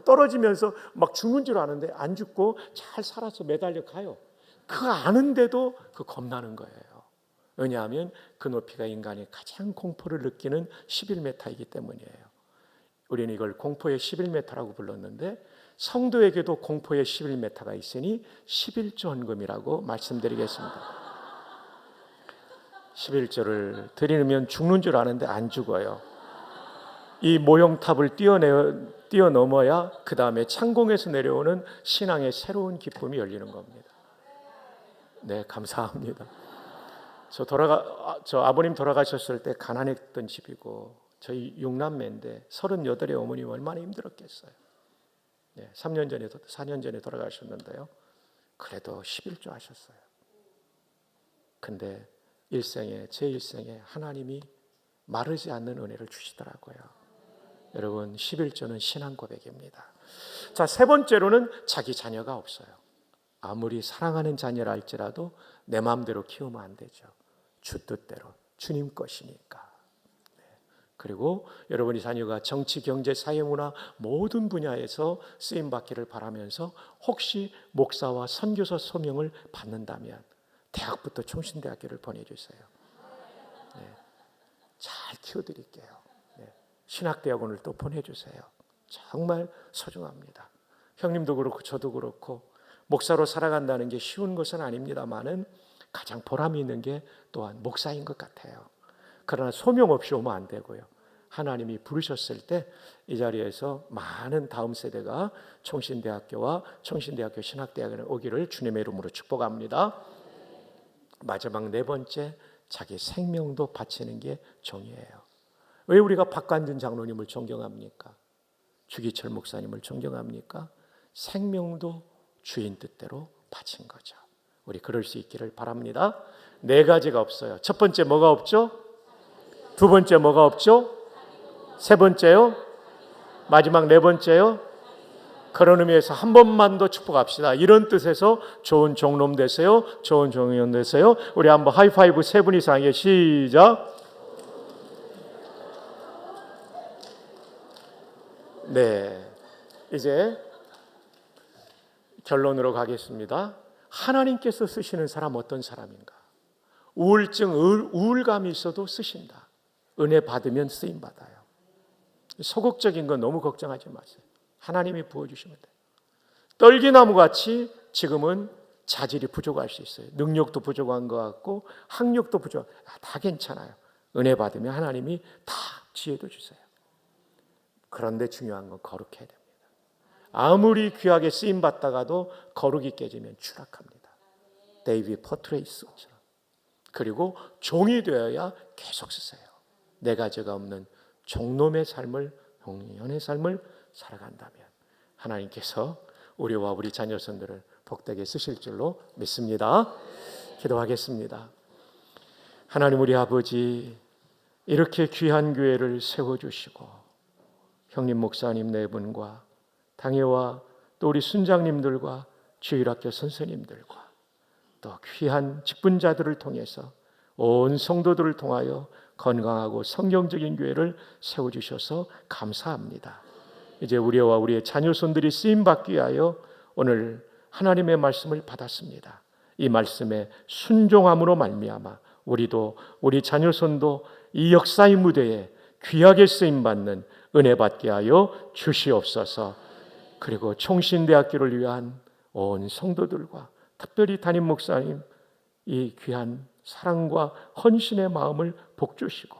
떨어지면서 막 죽는 줄 아는데 안 죽고 잘 살아서 매달려 가요. 그거 아는데도 그 겁나는 거예요. 왜냐하면 그 높이가 인간이 가장 공포를 느끼는 11m이기 때문이에요. 우리는 이걸 공포의 11m라고 불렀는데 성도에게도 공포의 11m가 있으니 11조 헌금이라고 말씀드리겠습니다. 11조를 드리면 죽는 줄 아는데 안 죽어요. 이 모형탑을 뛰어넘어야 그 다음에 창공에서 내려오는 신앙의 새로운 기쁨이 열리는 겁니다. 네, 감사합니다. 저 아버님 돌아가셨을 때 가난했던 집이고 저희 6남매인데 38의 어머님 얼마나 힘들었겠어요. 네, 4년 전에 돌아가셨는데요. 그래도 11조 하셨어요. 근데 제 일생에 하나님이 마르지 않는 은혜를 주시더라고요. 여러분, 11조는 신앙 고백입니다. 자, 세 번째로는 자기 자녀가 없어요. 아무리 사랑하는 자녀라 할지라도 내 마음대로 키우면 안 되죠. 주 뜻대로, 주님 것이니까. 네. 그리고 여러분이 자녀가 정치, 경제, 사회, 문화 모든 분야에서 쓰임받기를 바라면서 혹시 목사와 선교사 소명을 받는다면 대학부터 총신대학교를 보내주세요. 네. 잘 키워드릴게요. 네. 신학대학원을 또 보내주세요. 정말 소중합니다. 형님도 그렇고 저도 그렇고 목사로 살아간다는 게 쉬운 것은 아닙니다만은 가장 보람이 있는 게 또한 목사인 것 같아요. 그러나 소명 없이 오면 안 되고요. 하나님이 부르셨을 때 이 자리에서 많은 다음 세대가 총신대학교와 총신대학교 신학대학원에 오기를 주님의 이름으로 축복합니다. 마지막 네 번째, 자기 생명도 바치는 게 정의예요. 왜 우리가 박관준 장로님을 존경합니까? 주기철 목사님을 존경합니까? 생명도 주인 뜻대로 바친 거죠. 우리 그럴 수 있기를 바랍니다. 네 가지가 없어요. 첫 번째 뭐가 없죠? 두 번째 뭐가 없죠? 세 번째요? 마지막 네 번째요? 그런 의미에서 한 번만 더 축복합시다. 이런 뜻에서 좋은 종놈 되세요. 좋은 종년 되세요. 우리 한번 하이파이브 세 분 이상의 시작. 네, 이제 결론으로 가겠습니다. 하나님께서 쓰시는 사람 어떤 사람인가? 우울증, 우울감이 있어도 쓰신다. 은혜 받으면 쓰임 받아요. 소극적인 건 너무 걱정하지 마세요. 하나님이 부어주시면 돼요. 떨기나무같이 지금은 자질이 부족할 수 있어요. 능력도 부족한 것 같고 학력도 부족. 다 괜찮아요. 은혜 받으면 하나님이 다 지혜도 주세요. 그런데 중요한 건 거룩해야 됩니다. 아무리 귀하게 쓰임 받다가도 거룩이 깨지면 추락합니다. 데이비드 포트레이스처럼. 그리고 종이 되어야 계속 쓰세요. 내 가지가 없는 종놈의 삶을, 종년의 삶을 살아간다면 하나님께서 우리와 우리 자녀손들을 복되게 쓰실 줄로 믿습니다. 기도하겠습니다. 하나님 우리 아버지, 이렇게 귀한 교회를 세워주시고 형님 목사님 네 분과 당회와 또 우리 순장님들과 주일학교 선생님들과 또 귀한 직분자들을 통해서 온 성도들을 통하여 건강하고 성경적인 교회를 세워주셔서 감사합니다. 이제 우리와 우리의 자녀손들이 쓰임받기 위하여 오늘 하나님의 말씀을 받았습니다. 이 말씀에 순종함으로 말미암아 우리도 우리 자녀손도 이 역사의 무대에 귀하게 쓰임받는 은혜 받게 하여 주시옵소서. 그리고 총신대학교를 위한 온 성도들과 특별히 담임 목사님 이 귀한 사랑과 헌신의 마음을 복주시고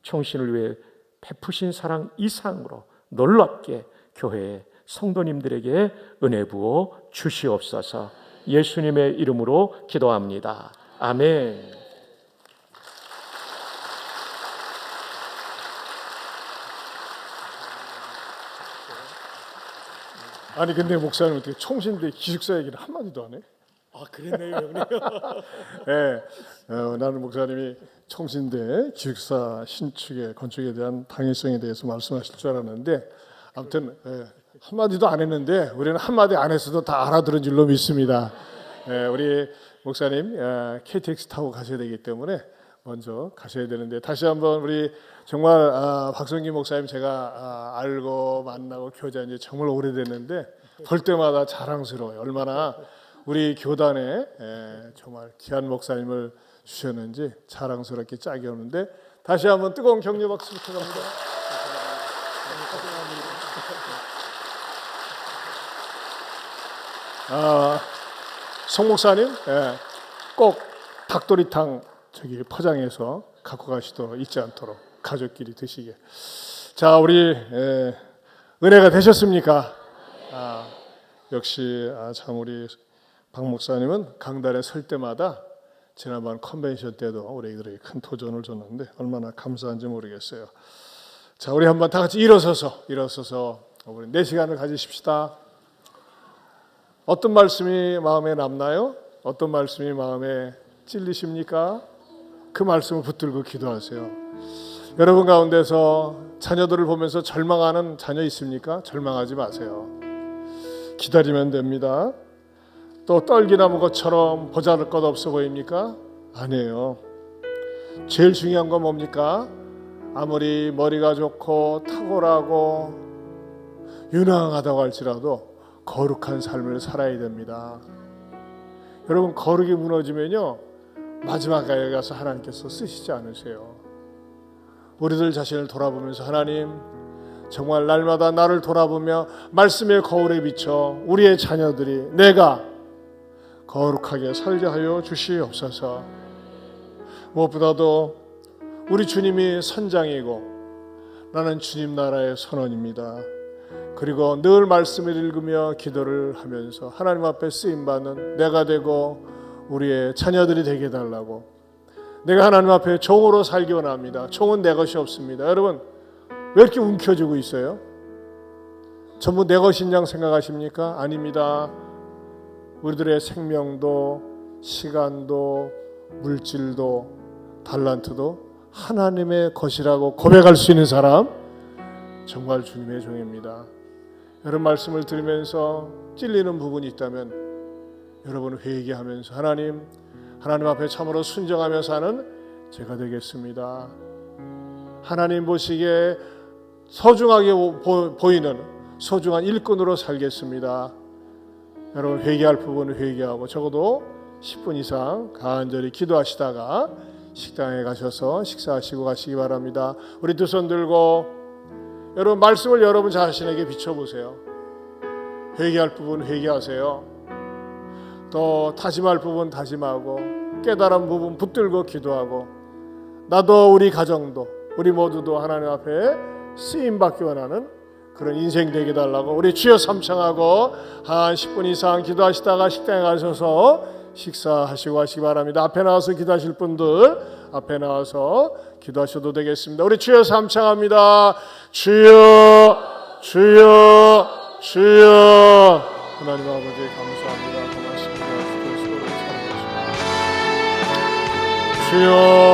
총신을 위해 베푸신 사랑 이상으로 놀랍게 교회의 성도님들에게 은혜 부어 주시옵소서. 예수님의 이름으로 기도합니다. 아멘. 아니 근데 목사님 어떻게 총신대 기숙사 얘기를 한마디도 안 해? 아, 그랬네요, 형님. 네, 나는 목사님이 총신대 기숙사 신축의 건축에 대한 당위성에 대해서 말씀하실 줄 알았는데 아무튼 한마디도 안 했는데 우리는 한마디 안 했어도 다 알아들은 줄로 믿습니다. 우리 목사님 KTX 타고 가셔야 되기 때문에 먼저 가셔야 되는데 다시 한번 우리 정말 박성기 목사님 제가 알고 만나고 교제한 지 정말 오래됐는데 볼 때마다 자랑스러워요. 얼마나 우리 교단에 정말 귀한 목사님을 주셨는지 자랑스럽게 짝이 오는데 다시 한번 뜨거운 격려 박수 부탁합니다. 송 목사님 꼭 닭도리탕 저기 포장해서 갖고 가시도록 잊지 않도록 가족끼리 드시게. 자 우리 은혜가 되셨습니까? 역시 참 우리 박 목사님은 강단에 설 때마다 지난번 컨벤션 때도 우리들에게 큰 도전을 줬는데 얼마나 감사한지 모르겠어요. 자 우리 한번 다 같이 일어서서 우리 4시간을 가지십시다. 어떤 말씀이 마음에 남나요? 어떤 말씀이 마음에 찔리십니까? 그 말씀을 붙들고 기도하세요. 여러분 가운데서 자녀들을 보면서 절망하는 자녀 있습니까? 절망하지 마세요. 기다리면 됩니다. 또 떨기나무 것처럼 보잘것 없어 보입니까? 아니에요. 제일 중요한 건 뭡니까? 아무리 머리가 좋고 탁월하고 유능하다고 할지라도 거룩한 삶을 살아야 됩니다. 여러분 거룩이 무너지면요 마지막에 가서 하나님께서 쓰시지 않으세요. 우리들 자신을 돌아보면서 하나님 정말 날마다 나를 돌아보며 말씀의 거울에 비춰 우리의 자녀들이 내가 거룩하게 살게 하여 주시옵소서. 무엇보다도 우리 주님이 선장이고 나는 주님 나라의 선원입니다. 그리고 늘 말씀을 읽으며 기도를 하면서 하나님 앞에 쓰임받는 내가 되고 우리의 자녀들이 되게 해달라고. 내가 하나님 앞에 종으로 살기 원합니다. 종은 내 것이 없습니다. 여러분 왜 이렇게 움켜쥐고 있어요? 전부 내 것인 양 생각하십니까? 아닙니다. 우리들의 생명도 시간도 물질도 달란트도 하나님의 것이라고 고백할 수 있는 사람 정말 주님의 종입니다. 여러분 말씀을 들으면서 찔리는 부분이 있다면 여러분 회개하면서 하나님 앞에 참으로 순종하며 사는 제가 되겠습니다. 하나님 보시기에 소중하게 보이는 소중한 일꾼으로 살겠습니다. 여러분 회개할 부분은 회개하고 적어도 10분 이상 간절히 기도하시다가 식당에 가셔서 식사하시고 가시기 바랍니다. 우리 두 손 들고 여러분 말씀을 여러분 자신에게 비춰보세요. 회개할 부분 회개하세요. 또 다짐할 부분 다짐하고 깨달은 부분 붙들고 기도하고 나도 우리 가정도 우리 모두도 하나님 앞에 쓰임받기 원하는 그런 인생 되게 달라고 우리 주여 삼창하고 한 10분 이상 기도하시다가 식당에 가셔서 식사하시고 하시기 바랍니다. 앞에 나와서 기도하실 분들 앞에 나와서 기도하셔도 되겠습니다. 우리 주여 삼창합니다. 주여 주여 주여. 하나님 아버지 감사합니다. 고맙습니다. 주여